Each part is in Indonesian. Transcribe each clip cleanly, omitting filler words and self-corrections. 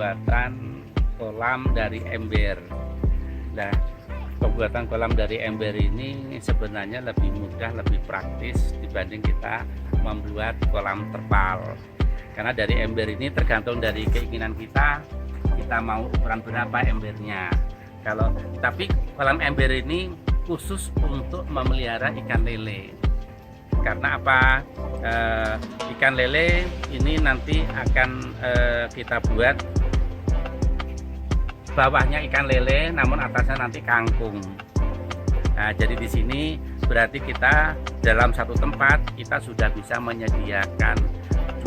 pembuatan kolam dari ember. Nah, pembuatan kolam dari ember ini sebenarnya lebih mudah, lebih praktis dibanding kita membuat kolam terpal. Karena dari ember ini tergantung dari keinginan kita mau ukuran berapa embernya. Tapi kolam ember ini khusus untuk memelihara ikan lele. Karena apa? Ikan lele ini nanti akan kita buat bawahnya ikan lele, namun atasnya nanti kangkung. Nah, jadi di sini berarti kita dalam satu tempat kita sudah bisa menyediakan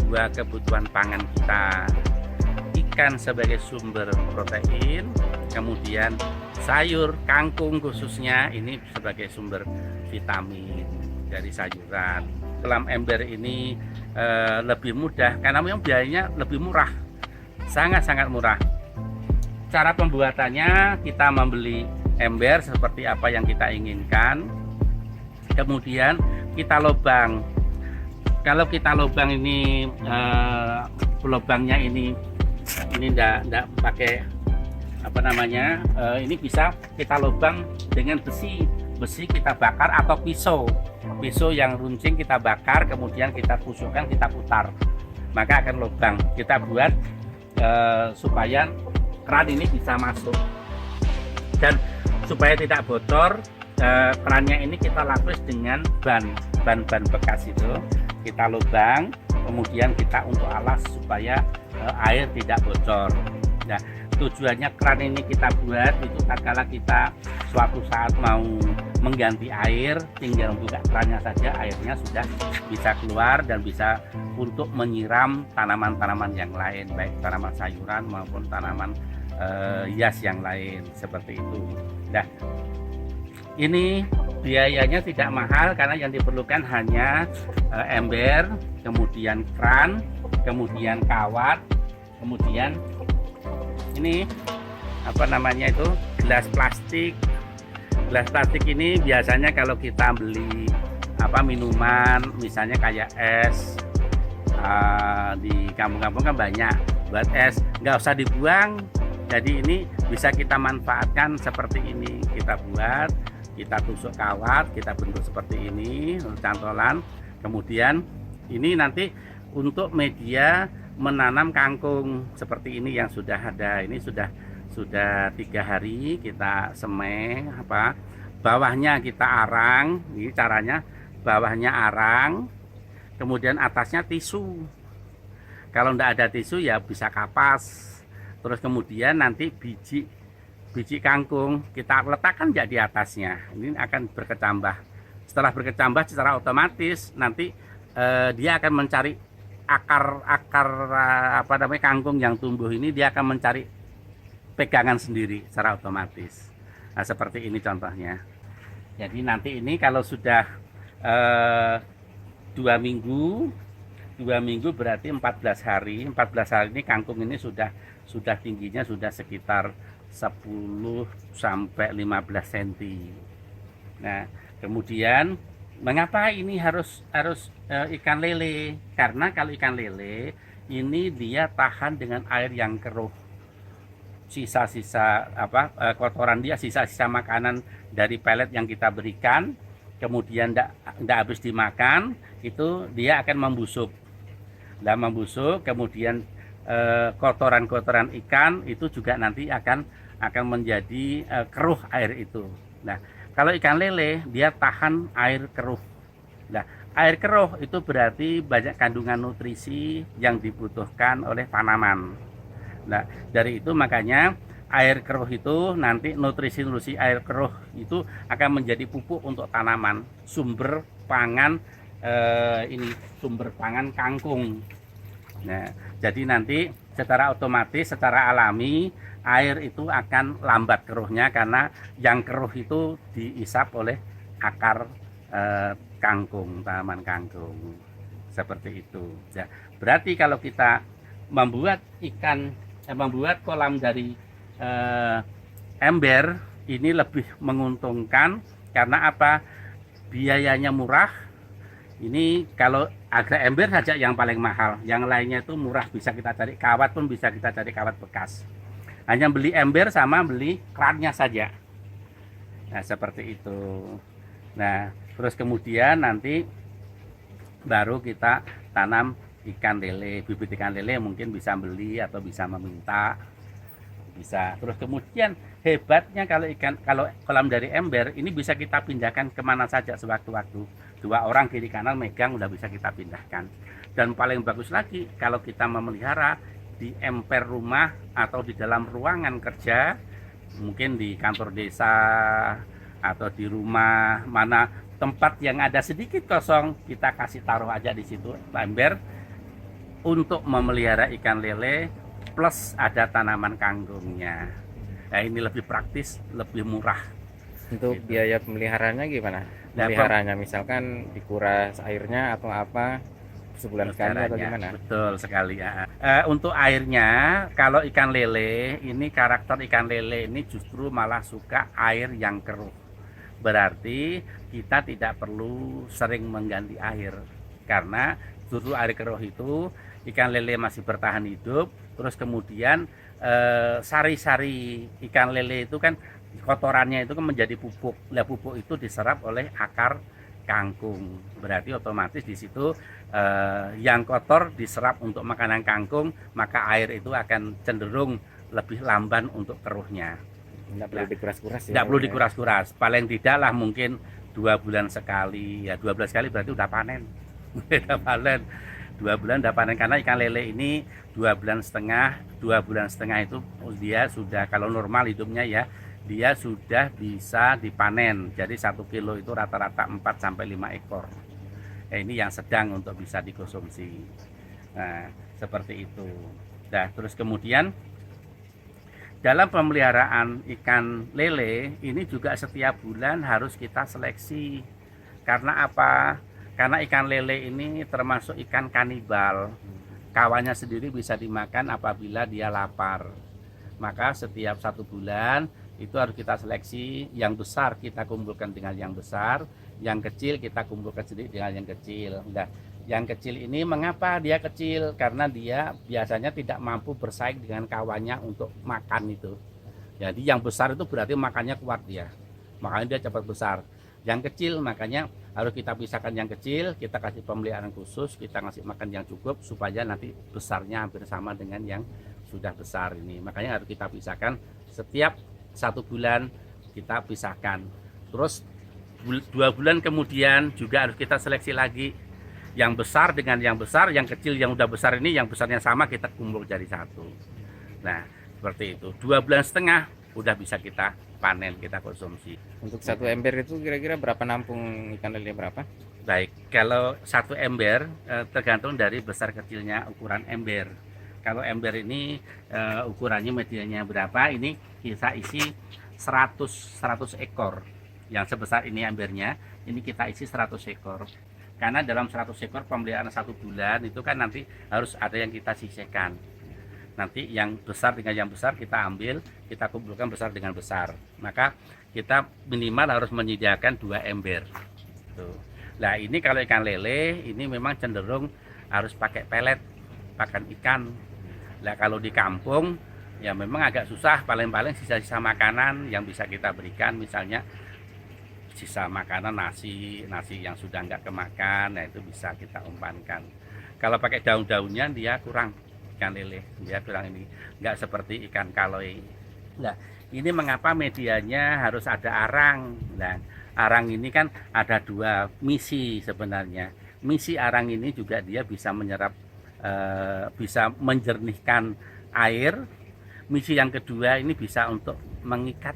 dua kebutuhan pangan kita. Ikan sebagai sumber protein, kemudian sayur, kangkung khususnya ini sebagai sumber vitamin dari sayuran. Kolam ember ini lebih mudah karena memang biayanya lebih murah, sangat-sangat murah. Cara pembuatannya, kita membeli ember seperti apa yang kita inginkan, kemudian kita lubang. Kalau kita lubang ini lubangnya ini enggak pakai apa namanya, ini bisa kita lubang dengan besi kita bakar atau pisau yang runcing kita bakar, kemudian kita tusukkan, kita putar, maka akan lubang. Kita buat supaya keran ini bisa masuk, dan supaya tidak bocor, kerannya ini kita lapis dengan ban bekas itu kita lubang, kemudian kita untuk alas supaya air tidak bocor. Nah, tujuannya keran ini kita buat itu tatkala kita suatu saat mau mengganti air, tinggal buka kerannya saja, airnya sudah bisa keluar dan bisa untuk menyiram tanaman-tanaman yang lain, baik tanaman sayuran maupun tanaman hias yang lain seperti itu. Nah, ini biayanya tidak mahal karena yang diperlukan hanya ember, kemudian keran, kemudian kawat, kemudian ini apa namanya itu, gelas plastik. Gelas plastik ini biasanya kalau kita beli minuman, misalnya kayak es, di kampung-kampung kan banyak buat es, nggak usah dibuang. Jadi ini bisa kita manfaatkan seperti ini, kita buat, kita tusuk kawat, kita bentuk seperti ini, cantolan. Kemudian ini nanti untuk media menanam kangkung seperti ini yang sudah ada. Ini sudah 3 hari kita semai, bawahnya kita arang. Ini caranya, bawahnya arang, kemudian atasnya tisu. Kalau tidak ada tisu ya bisa kapas. Terus kemudian nanti biji kangkung kita letakkan ya di atasnya. Ini akan berkecambah. Setelah berkecambah secara otomatis nanti dia akan mencari akar kangkung yang tumbuh ini, dia akan mencari pegangan sendiri secara otomatis. Nah, seperti ini contohnya. Jadi nanti ini kalau sudah 2 minggu berarti 14 hari. 14 hari ini kangkung ini sudah tingginya sudah sekitar 10 sampai 15 cm. Nah, kemudian mengapa ini harus ikan lele? Karena kalau ikan lele ini dia tahan dengan air yang keruh. Sisa-sisa kotoran dia, sisa-sisa makanan dari pelet yang kita berikan, kemudian tidak habis dimakan, itu dia akan membusuk. Nah, membusuk, kemudian kotoran-kotoran ikan itu juga nanti akan menjadi keruh air itu. Nah, kalau ikan lele dia tahan air keruh. Nah, air keruh itu berarti banyak kandungan nutrisi yang dibutuhkan oleh tanaman. Nah, dari itu makanya air keruh itu nanti nutrisi air keruh itu akan menjadi pupuk untuk tanaman, sumber pangan sumber pangan kangkung. Nah, jadi nanti secara otomatis, secara alami air itu akan lambat keruhnya karena yang keruh itu diisap oleh akar kangkung, tanaman kangkung. Seperti itu. Ya, berarti kalau kita membuat kolam dari ember ini lebih menguntungkan karena apa? Biayanya murah, Ini kalau agak ember saja yang paling mahal, yang lainnya itu murah, bisa kita cari kawat pun bisa kita cari kawat bekas. Hanya beli ember sama beli kerannya saja. Nah, seperti itu. Nah, terus kemudian nanti baru kita tanam ikan lele. Bibit ikan lele mungkin bisa beli atau bisa meminta. Bisa. Terus kemudian hebatnya kalau kolam dari ember ini bisa kita pindahkan kemana saja sewaktu-waktu. 2 orang kiri kanan megang udah bisa kita pindahkan. Dan paling bagus lagi kalau kita memelihara di emper rumah atau di dalam ruangan kerja, mungkin di kantor desa atau di rumah mana tempat yang ada sedikit kosong, kita kasih taruh aja di situ ember untuk memelihara ikan lele plus ada tanaman kanggungnya. Nah, ini lebih praktis, lebih murah. Untuk Gitu. biaya pemeliharanya gimana? Pemeliharanya misalkan dikuras airnya atau apa sebulan sekali atau gimana? Betul sekali ya. Untuk airnya, kalau ikan lele ini karakter ikan lele ini justru malah suka air yang keruh. Berarti kita tidak perlu sering mengganti air karena justru air keruh itu ikan lele masih bertahan hidup. Terus kemudian sari-sari ikan lele itu kan kotorannya itu kan menjadi pupuk. Nah, pupuk itu diserap oleh akar kangkung. Berarti otomatis di situ yang kotor diserap untuk makanan kangkung, maka air itu akan cenderung lebih lamban untuk keruhnya. Nggak perlu dikuras-kuras ya? Tidak perlu dikuras-kuras. Paling tidak lah mungkin 2 bulan sekali. Ya 2 bulan sekali berarti udah panen. Udah panen. 2 bulan udah panen karena ikan lele ini 2 bulan setengah. 2 bulan setengah itu dia sudah kalau normal hidupnya ya dia sudah bisa dipanen. Jadi 1 kilo itu rata-rata 4 sampai 5 ekor. Ini yang sedang untuk bisa dikonsumsi. Nah, seperti itu. Nah, terus kemudian dalam pemeliharaan ikan lele ini juga setiap bulan harus kita seleksi. Karena apa? Karena ikan lele ini termasuk ikan kanibal. Kawannya sendiri bisa dimakan apabila dia lapar. Maka setiap 1 bulan itu harus kita seleksi, yang besar kita kumpulkan dengan yang besar, yang kecil kita kumpulkan sendiri dengan yang kecil. Nah, yang kecil ini mengapa dia kecil? Karena dia biasanya tidak mampu bersaing dengan kawannya untuk makan itu. Jadi yang besar itu berarti makannya kuat dia, makanya dia cepat besar. Yang kecil makanya harus kita pisahkan yang kecil, kita kasih pemeliharaan khusus, kita ngasih makan yang cukup supaya nanti besarnya hampir sama dengan yang sudah besar ini. Makanya harus kita pisahkan setiap 1 bulan kita pisahkan. Terus 2 bulan kemudian juga harus kita seleksi lagi yang besar dengan yang besar, yang kecil yang udah besar ini yang besarnya sama kita kumpul jadi satu. Nah, seperti itu. 2 bulan setengah udah bisa kita panen, kita konsumsi. Untuk 1 ember itu kira-kira berapa nampung ikan lele berapa? Baik, kalau 1 ember tergantung dari besar kecilnya ukuran ember. Kalau ember ini ukurannya medianya berapa? Ini kita isi 100 ekor. Yang sebesar ini embernya, ini kita isi 100 ekor. Karena dalam 100 ekor pemeliharaan 1 bulan itu kan nanti harus ada yang kita sisihkan. Nanti yang besar dengan yang besar kita ambil, kita kumpulkan besar dengan besar. Maka kita minimal harus menyediakan 2 ember. Tuh. Nah, ini kalau ikan lele ini memang cenderung harus pakai pelet pakan ikan. Nah, kalau di kampung ya memang agak susah, paling-paling sisa-sisa makanan yang bisa kita berikan, misalnya sisa makanan nasi yang sudah nggak kemakan, nah itu bisa kita umpankan. Kalau pakai daun-daunnya dia kurang, ikan lele dia kurang, ini nggak seperti ikan kaloi. Nah, ini mengapa medianya harus ada arang. Nah, arang ini kan ada 2 misi sebenarnya. Misi arang ini juga dia bisa menyerap bisa menjernihkan air. Misi yang kedua ini bisa untuk mengikat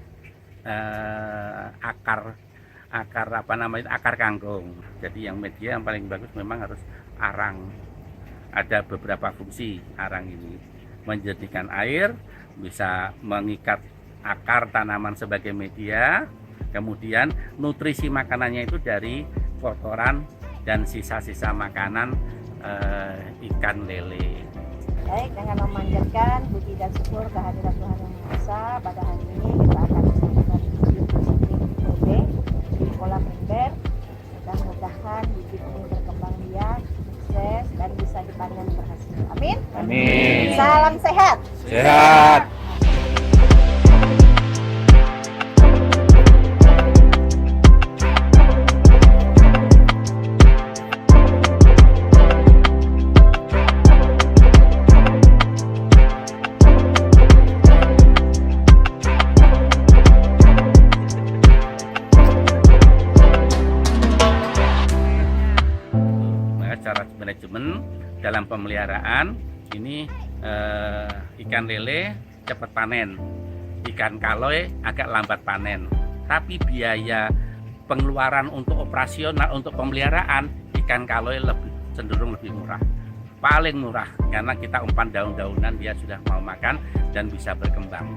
akar kangkung. Jadi yang media yang paling bagus memang harus arang. Ada beberapa fungsi arang ini, menjernihkan air, bisa mengikat akar tanaman sebagai media, kemudian nutrisi makanannya itu dari kotoran dan sisa-sisa makanan ikan lele. Baik, dengan memanjatkan puji dan syukur kehadirat Tuhan Yang Maha Esa, pada hari ini kita akan melakukan bibit lele di kolam ember. Mudah-mudahan bibit ini berkembang panen berhasil. Amin. Amin. Salam sehat. Sehat. Cara manajemen dalam pemeliharaan ini ikan lele cepat panen, ikan kaloy agak lambat panen, tapi biaya pengeluaran untuk operasional untuk pemeliharaan ikan kaloy cenderung lebih murah, paling murah karena kita umpan daun-daunan dia sudah mau makan dan bisa berkembang.